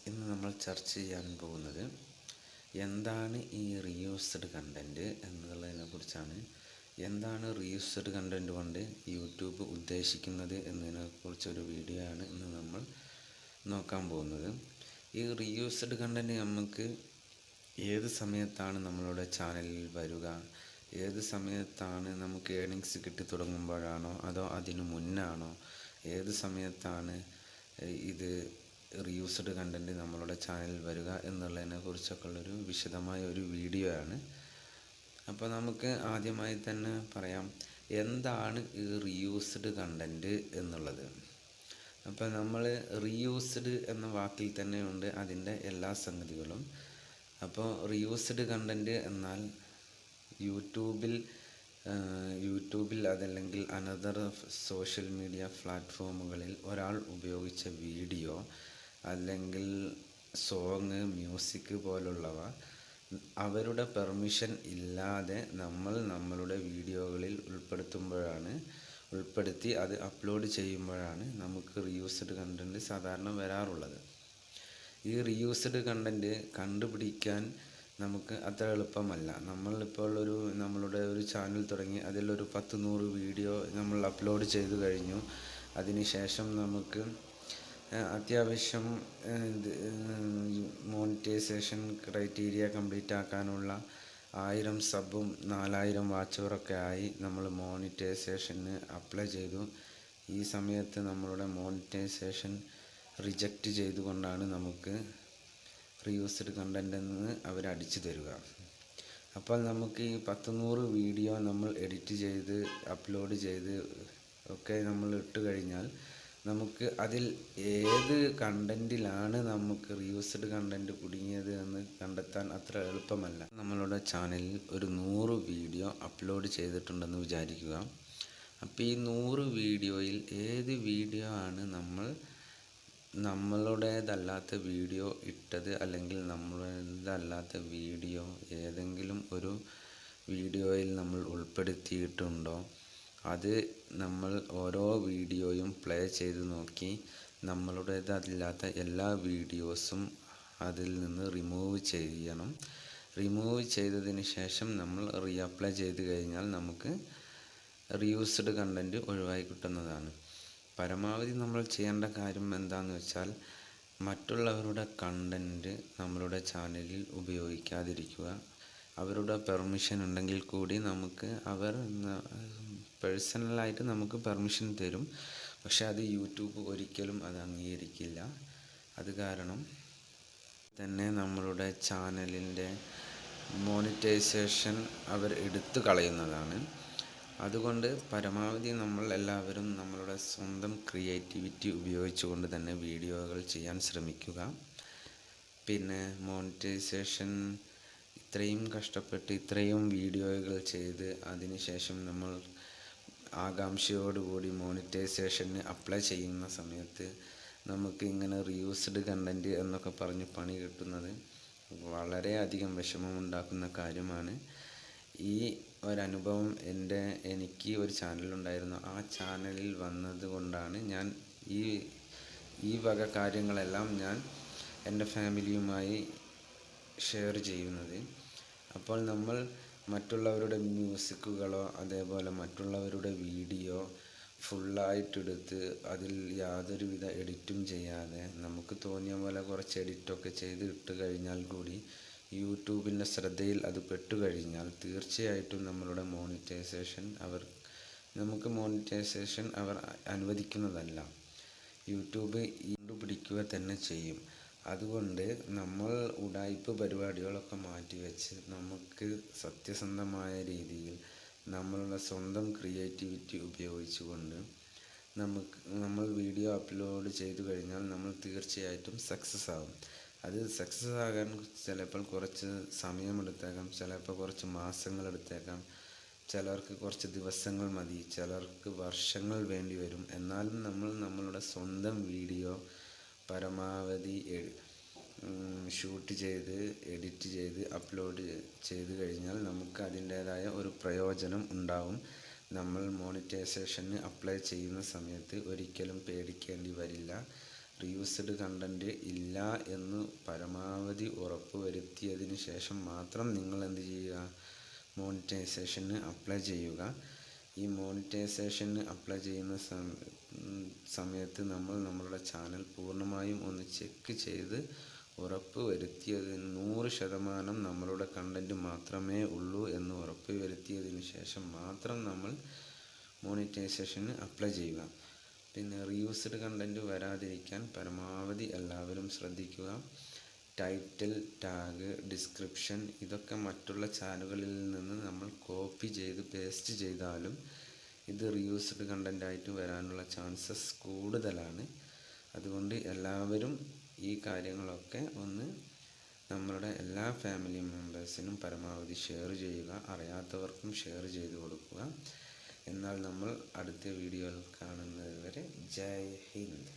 ഇന്ന് നമ്മൾ ചർച്ച ചെയ്യാൻ പോകുന്നത് എന്താണ് ഈ റീയൂസ്ഡ് കണ്ടൻറ്റ് എന്നുള്ളതിനെ കുറിച്ചാണ്. എന്താണ് റീയൂസ്ഡ് കണ്ടൻറ്റ് കൊണ്ട് യൂട്യൂബ് ഉദ്ദേശിക്കുന്നത് എന്നതിനെ കുറിച്ചൊരു വീഡിയോ ആണ് ഇന്ന് നമ്മൾ നോക്കാൻ പോകുന്നത്. ഈ റീയൂസ്ഡ് കണ്ടൻറ്റ് നമുക്ക് ഏത് സമയത്താണ് നമ്മളുടെ ചാനലിൽ വരിക, ഏത് സമയത്താണ് നമുക്ക് ഏർണിങ്സ് കിട്ടി തുടങ്ങുമ്പോഴാണോ അതോ അതിനു മുന്നാണോ, ഏത് സമയത്താണ് ഇത് റീയൂസ്ഡ് കണ്ടൻറ്റ് നമ്മളുടെ ചാനലിൽ വരിക എന്നുള്ളതിനെ കുറിച്ചൊക്കെ ഉള്ളൊരു വിശദമായ ഒരു വീഡിയോ ആണ്. അപ്പോൾ നമുക്ക് ആദ്യമായി തന്നെ പറയാം എന്താണ് ഈ റീയൂസ്ഡ് കണ്ടൻറ്റ് എന്നുള്ളത്. അപ്പോൾ നമ്മൾ റീയൂസ്ഡ് എന്ന വാക്കിൽ തന്നെയുണ്ട് അതിൻ്റെ എല്ലാ സംഗതികളും. അപ്പോൾ റീയൂസ്ഡ് കണ്ടൻറ്റ് എന്നാൽ യൂട്യൂബിൽ അതല്ലെങ്കിൽ അനദർ സോഷ്യൽ മീഡിയ പ്ലാറ്റ്ഫോമുകളിൽ ഒരാൾ ഉപയോഗിച്ച വീഡിയോ അല്ലെങ്കിൽ സോങ്, മ്യൂസിക് പോലുള്ളവ അവരുടെ പെർമിഷൻ ഇല്ലാതെ നമ്മളുടെ വീഡിയോകളിൽ ഉൾപ്പെടുത്തി അത് അപ്ലോഡ് ചെയ്യുമ്പോഴാണ് നമുക്ക് റീയൂസ്ഡ് കണ്ടൻറ്റ് സാധാരണ വരാറുള്ളത്. ഈ റീയൂസ്ഡ് കണ്ടൻറ്റ് കണ്ടുപിടിക്കാൻ നമുക്ക് അത്ര എളുപ്പമല്ല. നമ്മളിപ്പോൾ നമ്മളുടെ ഒരു ചാനൽ തുടങ്ങി അതിലൊരു 10-100 വീഡിയോ നമ്മൾ അപ്ലോഡ് ചെയ്തു കഴിഞ്ഞു. അതിനുശേഷം നമുക്ക് അത്യാവശ്യം മോണിറ്റൈസേഷൻ ക്രൈറ്റീരിയ കംപ്ലീറ്റ് ആക്കാനുള്ള 1000 സബും 4000 വാച്ച് അവറൊക്കെ ആയി നമ്മൾ മോണിറ്റൈസേഷന് അപ്ലൈ ചെയ്തു. ഈ സമയത്ത് നമ്മളുടെ മോണിറ്റൈസേഷൻ റിജക്റ്റ് ചെയ്തുകൊണ്ടാണ് നമുക്ക് റീയൂസ്ഡ് കണ്ടൻറ്റ് എന്ന് അവർ അടിച്ചു തരിക. അപ്പോൾ നമുക്ക് ഈ 10-100 വീഡിയോ നമ്മൾ എഡിറ്റ് ചെയ്ത് അപ്ലോഡ് ചെയ്ത് ഒക്കെ നമ്മൾ ഇട്ട് കഴിഞ്ഞാൽ നമുക്ക് അതിൽ ഏത് കണ്ടൻറ്റിലാണ് നമുക്ക് റീയൂസ്ഡ് കണ്ടൻറ്റ് കുടുങ്ങിയത് എന്ന് കണ്ടെത്താൻ അത്ര എളുപ്പമല്ല. നമ്മളുടെ ചാനലിൽ ഒരു 100 വീഡിയോ അപ്ലോഡ് ചെയ്തിട്ടുണ്ടെന്ന് വിചാരിക്കുക. അപ്പോൾ ഈ 100 വീഡിയോയിൽ ഏത് വീഡിയോ ആണ് നമ്മളുടേതല്ലാത്ത വീഡിയോ ഇട്ടത്, അല്ലെങ്കിൽ നമ്മളുടേതല്ലാത്ത വീഡിയോ ഏതെങ്കിലും ഒരു വീഡിയോയിൽ നമ്മൾ ഉൾപ്പെടുത്തിയിട്ടുണ്ടോ, അത് നമ്മൾ ഓരോ വീഡിയോയും പ്ലേ ചെയ്ത് നോക്കി നമ്മളുടേതല്ലാത്ത എല്ലാ വീഡിയോസും അതിൽ നിന്ന് റിമൂവ് ചെയ്യണം. റിമൂവ് ചെയ്തതിന് ശേഷം നമ്മൾ റീഅപ്ലൈ ചെയ്ത് കഴിഞ്ഞാൽ നമുക്ക് റീയൂസ്ഡ് കണ്ടൻറ്റ് ഒഴിവായി കിട്ടുന്നതാണ്. പരമാവധി നമ്മൾ ചെയ്യേണ്ട കാര്യം എന്താണെന്ന് വെച്ചാൽ മറ്റുള്ളവരുടെ കണ്ടൻറ്റ് നമ്മളുടെ ചാനലിൽ ഉപയോഗിക്കാതിരിക്കുക. അവരുടെ പെർമിഷൻ ഉണ്ടെങ്കിൽ കൂടി അവർ പേഴ്സണലായിട്ട് നമുക്ക് പെർമിഷൻ തരും, പക്ഷെ അത് യൂട്യൂബ് ഒരിക്കലും അത് അംഗീകരിക്കില്ല. അത് കാരണം തന്നെ നമ്മളുടെ ചാനലിൻ്റെ മോണിറ്റൈസേഷൻ അവർ എടുത്തു കളയുന്നതാണ്. അതുകൊണ്ട് പരമാവധി നമ്മൾ എല്ലാവരും നമ്മളുടെ സ്വന്തം ക്രിയേറ്റിവിറ്റി ഉപയോഗിച്ചുകൊണ്ട് തന്നെ വീഡിയോകൾ ചെയ്യാൻ ശ്രമിക്കുക. പിന്നെ മോണിറ്റൈസേഷൻ ഇത്രയും കഷ്ടപ്പെട്ട് ഇത്രയും വീഡിയോകൾ ചെയ്ത് അതിനുശേഷം നമ്മൾ ആകാംക്ഷയോടുകൂടി മോണിറ്റൈസേഷന് അപ്ലൈ ചെയ്യുന്ന സമയത്ത് നമുക്ക് ഇങ്ങനെ റീയൂസ്ഡ് കണ്ടൻറ്റ് എന്നൊക്കെ പറഞ്ഞ് പണി കിട്ടുന്നത് വളരെയധികം വിഷമമുണ്ടാക്കുന്ന കാര്യമാണ്. ഈ ഒരനുഭവം എനിക്ക് ഒരു ചാനലുണ്ടായിരുന്നു. ആ ചാനലിൽ വന്നത് കൊണ്ടാണ് ഞാൻ ഈ വക കാര്യങ്ങളെല്ലാം ഞാൻ എൻ്റെ ഫാമിലിയുമായി ഷെയർ ചെയ്യുന്നത്. അപ്പോൾ നമ്മൾ മറ്റുള്ളവരുടെ മ്യൂസിക്കുകളോ അതേപോലെ മറ്റുള്ളവരുടെ വീഡിയോ ഫുള്ളായിട്ടെടുത്ത് അതിൽ യാതൊരുവിധ എഡിറ്റും ചെയ്യാതെ നമുക്ക് തോന്നിയ പോലെ കുറച്ച് എഡിറ്റൊക്കെ ചെയ്ത് ഇട്ട് കഴിഞ്ഞാൽ കൂടി യൂട്യൂബിൻ്റെ ശ്രദ്ധയിൽ അത് പെട്ടുകഴിഞ്ഞാൽ തീർച്ചയായിട്ടും നമ്മളുടെ മോണിറ്റൈസേഷൻ അവർ അനുവദിക്കുന്നതല്ല. യൂട്യൂബ് കണ്ടുപിടിക്കുക തന്നെ ചെയ്യും. അതുകൊണ്ട് നമ്മൾ ഉഡായിപ്പ് പരിപാടികളൊക്കെ മാറ്റിവെച്ച് നമുക്ക് സത്യസന്ധമായ രീതിയിൽ നമ്മളുടെ സ്വന്തം ക്രിയേറ്റിവിറ്റി ഉപയോഗിച്ചുകൊണ്ട് നമ്മൾ വീഡിയോ അപ്ലോഡ് ചെയ്തു കഴിഞ്ഞാൽ നമ്മൾ തീർച്ചയായിട്ടും സക്സസ് ആകും. അത് സക്സസ് ആകാൻ ചിലപ്പോൾ കുറച്ച് സമയമെടുത്തേക്കാം, ചിലപ്പോൾ കുറച്ച് മാസങ്ങളെടുത്തേക്കാം, ചിലർക്ക് കുറച്ച് ദിവസങ്ങൾ മതി, ചിലർക്ക് വർഷങ്ങൾ വേണ്ടി വരും. എന്നാലും നമ്മളുടെ സ്വന്തം വീഡിയോ പരമാവധി ഷൂട്ട് ചെയ്ത് എഡിറ്റ് ചെയ്ത് അപ്ലോഡ് ചെയ്ത് കഴിഞ്ഞാൽ നമുക്ക് അതിൻ്റേതായ ഒരു പ്രയോജനം ഉണ്ടാവും. നമ്മൾ മോണിറ്റൈസേഷന് അപ്ലൈ ചെയ്യുന്ന സമയത്ത് ഒരിക്കലും പേടിക്കേണ്ടി വരില്ല. റീയൂസ്ഡ് കണ്ടൻറ്റ് ഇല്ല എന്ന് പരമാവധി ഉറപ്പ് വരുത്തിയതിന് ശേഷം മാത്രം നിങ്ങൾ എന്ത് ചെയ്യുക, മോണിറ്റൈസേഷന് അപ്ലൈ ചെയ്യുക. ഈ മോണിറ്റൈസേഷന് അപ്ലൈ ചെയ്യുന്ന സമയത്ത് നമ്മളുടെ ചാനൽ പൂർണ്ണമായും ഒന്ന് ചെക്ക് ചെയ്ത് ഉറപ്പ് വരുത്തിയതിന് 100% നമ്മളുടെ കണ്ടൻറ്റ് മാത്രമേ ഉള്ളൂ എന്ന് ഉറപ്പ് വരുത്തിയതിന് ശേഷം മാത്രം നമ്മൾ മോണിറ്റൈസേഷന് അപ്ലൈ ചെയ്യുക. പിന്നെ റീയൂസ്ഡ് കണ്ടൻറ്റ് വരാതിരിക്കാൻ പരമാവധി എല്ലാവരും ശ്രദ്ധിക്കുക. ടൈറ്റിൽ, ടാഗ്, ഡിസ്ക്രിപ്ഷൻ ഇതൊക്കെ മറ്റുള്ള ചാനലുകളിൽ നിന്ന് നമ്മൾ കോപ്പി ചെയ്ത് പേസ്റ്റ് ചെയ്താലും ഇത് റീയൂസ്ഡ് കണ്ടൻറ്റായിട്ട് വരാനുള്ള ചാൻസസ് കൂടുതലാണ്. അതുകൊണ്ട് എല്ലാവരും ഈ കാര്യങ്ങളൊക്കെ ഒന്ന് നമ്മളുടെ എല്ലാ ഫാമിലി മെമ്പേഴ്സിനും പരമാവധി ഷെയർ ചെയ്യുക. അറിയാത്തവർക്കും ഷെയർ ചെയ്ത് കൊടുക്കുക. എന്നാൽ നമ്മൾ അടുത്ത വീഡിയോയിൽ കാണുന്നത് വരെ ജയ് ഹിന്ദ്.